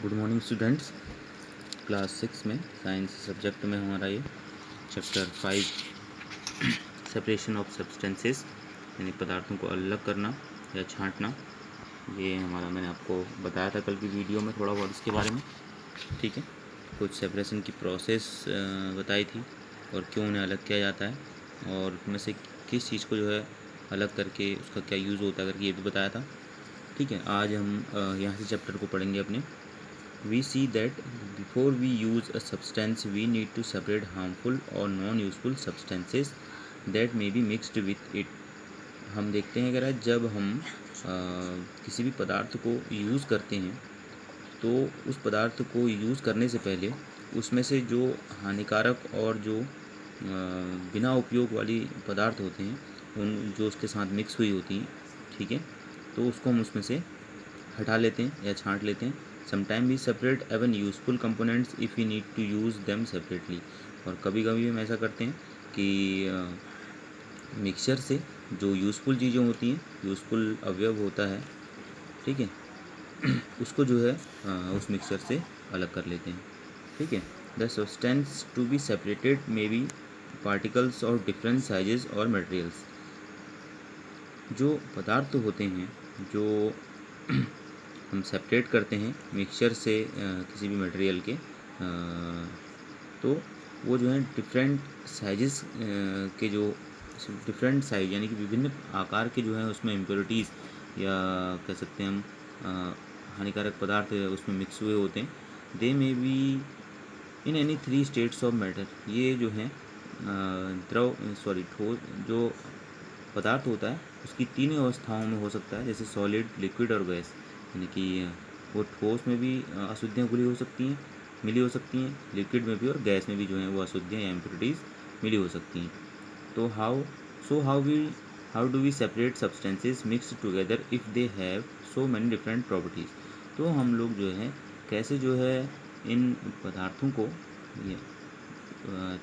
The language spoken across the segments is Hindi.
Good morning students. क्लास 6 में साइंस सब्जेक्ट में हमारा ये चैप्टर 5 सेपरेशन ऑफ सब्सटेंसेस यानी पदार्थों को अलग करना या छांटना, ये हमारा मैंने आपको बताया था कल की वीडियो में थोड़ा बहुत इसके बारे में। ठीक है, कुछ सेपरेशन की प्रोसेस बताई थी और क्यों उन्हें अलग किया जाता है और उनमें से किस चीज़ को जो है अलग करके उसका क्या यूज़ होता है करके ये भी बताया था। ठीक है, आज हम यहाँ से चैप्टर को पढ़ेंगे अपने। We see that before we use a substance, we need to separate harmful or non-useful substances that may be mixed with it. हम देखते हैं अगर जब हम किसी भी पदार्थ को यूज़ करते हैं तो उस पदार्थ को यूज़ करने से पहले उसमें से जो हानिकारक और जो बिना उपयोग वाली पदार्थ होते हैं उन जो उसके साथ मिक्स हुई होती हैं, ठीक है, तो उसको हम उसमें से हटा लेते हैं या छांट लेते हैं। Sometime we separate even useful components if we need to use them separately. और कभी कभी हम ऐसा करते हैं कि मिक्सचर से जो यूज़फुल चीज़ें होती हैं, यूज़फुल अवयव होता है, ठीक है, उसको जो है उस मिक्सचर से अलग कर लेते हैं। ठीक है, the substance to be separated may be particles of different sizes और मटेरियल्स। जो पदार्थ होते हैं जो हम सेपरेट करते हैं मिक्सचर से किसी भी मटेरियल के, तो वो जो है डिफरेंट साइजेस के जो डिफरेंट साइज यानी कि विभिन्न आकार के जो है उसमें इम्प्योरिटीज़ या कह सकते हैं हम हानिकारक पदार्थ उसमें मिक्स हुए होते हैं। They may be in any 3 states of matter. ये जो है ठोस जो पदार्थ होता है उसकी 3 अवस्थाओं में हो सकता है, जैसे सॉलिड, लिक्विड और गैस। यानी कि वो ठोस में भी अशुद्धियाँ मिली हो सकती हैं, लिक्विड में भी और गैस में भी जो है वो अशुद्धियाँ या इम्प्योरिटीज़ मिली हो सकती हैं। तो how do we separate substances mixed together if they have so many different properties. तो हम लोग जो है कैसे जो है इन पदार्थों को ये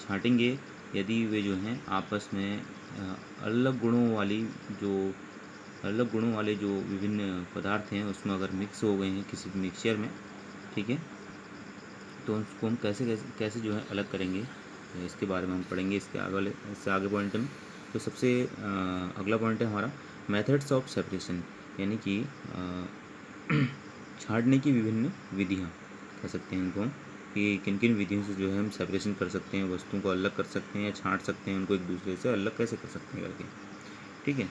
छाँटेंगे यदि वे जो हैं आपस में अलग गुणों वाली जो अलग गुणों वाले जो विभिन्न पदार्थ हैं उसमें अगर मिक्स हो गए हैं किसी भी मिक्सचर में, ठीक है, तो उसको हम कैसे कैसे कैसे जो है अलग करेंगे, इसके बारे में हम पढ़ेंगे इससे आगे पॉइंट में। तो सबसे अगला पॉइंट है हमारा मेथड्स ऑफ सेपरेशन, यानी कि छाँटने की विभिन्न विधियाँ कह सकते हैं इनको हम, कि किन किन विधियों से जो है हम सेपरेशन कर सकते हैं, वस्तुओं को अलग कर सकते हैं या छाँट सकते हैं, उनको एक दूसरे से अलग कैसे कर सकते हैं करके। ठीक है,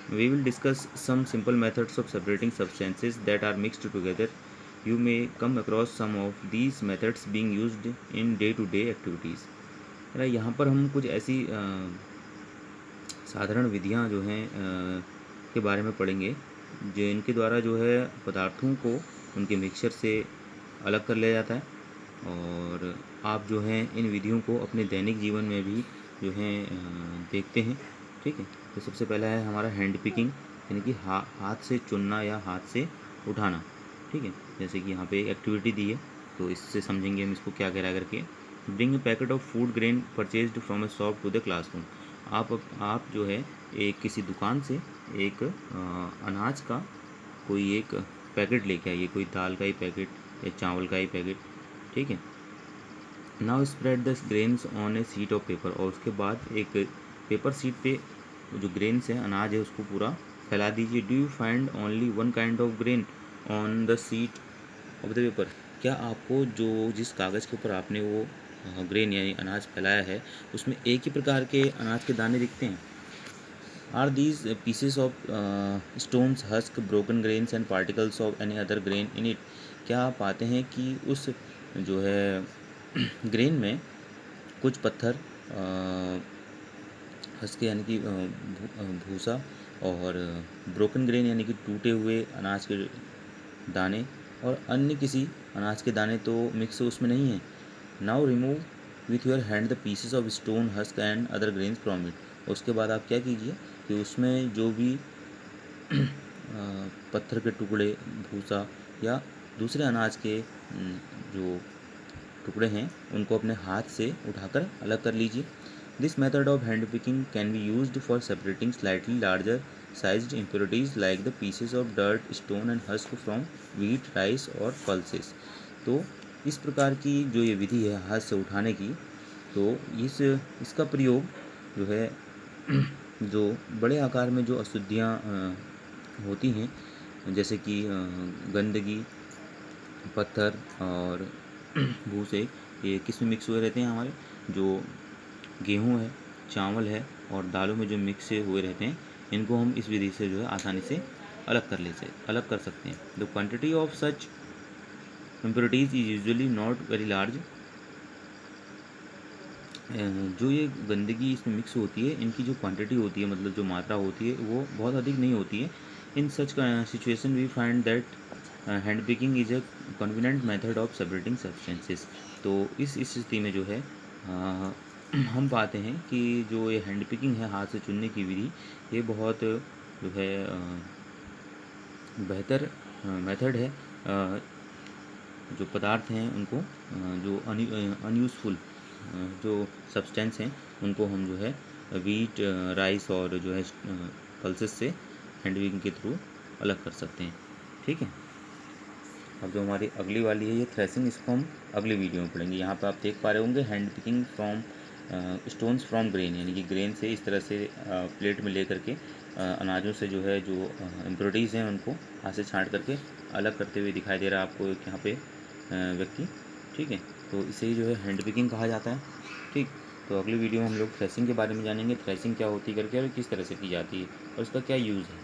we will discuss some simple methods of separating substances that are mixed together. You may come across some of these methods being used in day-to-day activities। यहाँ पर हम कुछ ऐसी साधारण विधियाँ जो हैं के बारे में पढ़ेंगे जो इनके द्वारा जो है पदार्थों को उनके मिक्सचर से अलग कर लिया जाता है और आप जो हैं इन विधियों को अपने दैनिक जीवन में भी जो है देखते हैं। ठीक है, तो सबसे पहला है हमारा हैंड पिकिंग, यानी कि हाथ से चुनना या हाथ से उठाना। ठीक है, जैसे कि यहाँ पे एक एक्टिविटी दी है तो इससे समझेंगे हम इसको क्या कह रहा है करके। Bring a packet of food grain purchased from a shop to the classroom. आप जो है एक किसी दुकान से एक अनाज का कोई एक पैकेट लेके आइए, कोई दाल का ही पैकेट या चावल का ही पैकेट। ठीक है, now spread the grains on A sheet of paper. और उसके बाद एक पेपर शीट पे जो ग्रेन्स है अनाज है उसको पूरा फैला दीजिए। Do you find only one kind of grain on the sheet of the paper. क्या आपको जो जिस कागज़ के ऊपर आपने वो ग्रेन यानी अनाज फैलाया है उसमें एक ही प्रकार के अनाज के दाने दिखते हैं। Are these pieces of stones, husk, broken grains and particles of any other grain in it. क्या आप पाते हैं कि उस जो है ग्रेन में कुछ पत्थर, हस्क यानी कि भूसा, और ब्रोकन ग्रेन यानी कि टूटे हुए अनाज के दाने और अन्य किसी अनाज के दाने तो मिक्स उसमें नहीं है। Now remove with your hand the pieces of stone, husk and other grains from it. उसके बाद आप क्या कीजिए कि उसमें जो भी पत्थर के टुकड़े, भूसा या दूसरे अनाज के जो टुकड़े हैं उनको अपने हाथ से उठाकर अलग कर लीजिए। This method of hand picking can be used for separating slightly larger sized impurities like the pieces of dirt, stone and husk from wheat, rice और pulses। तो इस प्रकार की जो ये विधि है हाथ से उठाने की, तो इसका प्रयोग जो है जो बड़े आकार में जो अशुद्धियाँ होती हैं, जैसे कि गंदगी, पत्थर और भूसे, ये किस में मिक्स हुए रहते हैं हमारे, जो गेहूँ है, चावल है और दालों में जो मिक्स हुए रहते हैं, इनको हम इस विधि से जो है आसानी से अलग कर सकते हैं। The quantity of such impurities is usually not very large. जो ये गंदगी इसमें मिक्स होती है, इनकी जो क्वांटिटी होती है, मतलब जो मात्रा होती है, वो बहुत अधिक नहीं होती है। In such situation we find that hand picking is a convenient method of separating substances. तो इस स्थिति में जो है हम पाते हैं कि जो ये हैंड पिकिंग है, हाथ से चुनने की विधि, ये बहुत जो है बेहतर मेथड है। जो पदार्थ हैं उनको जो अनयूज़फुल जो सब्सटेंस हैं, उनको हम जो है वीट, राइस और जो है पल्सेस से हैंड पिकिंग के थ्रू अलग कर सकते हैं। ठीक है। अब जो हमारी अगली वाली है ये थ्रेसिंग, इसको हम अगली वीडियो में पढ़ेंगे। यहाँ पे आप देख पा रहे होंगे hand picking from stones from grain, यानी कि ग्रेन से इस तरह से प्लेट में ले करके अनाजों से जो है जो इम्प्योरिटीज़ हैं उनको हाथ से छाँट करके अलग करते हुए दिखाई दे रहा है आपको एक यहाँ पे व्यक्ति। ठीक है, तो इसे ही जो है हैंड पिकिंग कहा जाता है। ठीक, तो अगली वीडियो में हम लोग थ्रेसिंग के बारे में जानेंगे, थ्रेसिंग क्या होती है करके और किस तरह से की जाती है और उसका क्या यूज़ है।